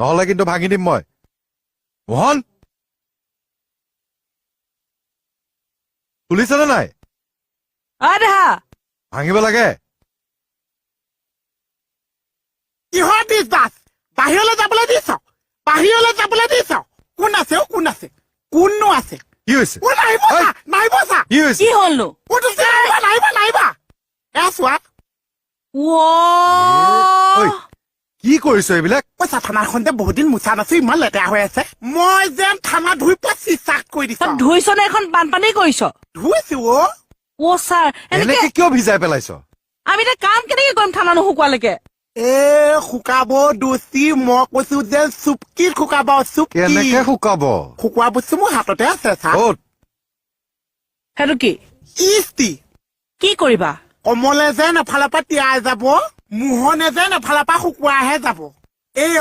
নহলে কিন্তু ভাঙি দিম মই মোহন শুনিছনে নাই দেহা ভাঙিব লাগে কিহৰ দিছ দাস বাহিৰলৈ যাবলৈ দিছ বাহিৰলৈ যাবলৈ দিছ কোন আছে কোন আছে কোননো আছে কি হৈছে নাইব চা কি হৈছে কি হ'লনো নাইবা চোৱা ঐ কি কৰিছ এইবিলাক পইচা থানাখন যে বহুত দিন মোচা নাছো ইমান লেতেৰা হৈ আছে মই যেন থানা ধুই পেলাই চিচাক কৰি দিছো ধুইছ নে এখন বানপানী কৰিছ ধুইছো ছাৰ এনেকে কিয় ভিজাই পেলাইছ আমি এতিয়া কাম কেনেকে কৰিম থানা নুশুকোৱালৈকে শুকাব দোষী মই কৈছো যে চুপকিত শুকাব কেনেকে শুকাব শুকোৱা বস্তু মোৰ হাততে আছে চা সেইটো কি ইস্তি কি কৰিবা কমলে যেন এফালৰ পৰা তিয়াই যাব মোহনে যেন এফালৰ পৰা শুকুৱাইহে যাব এই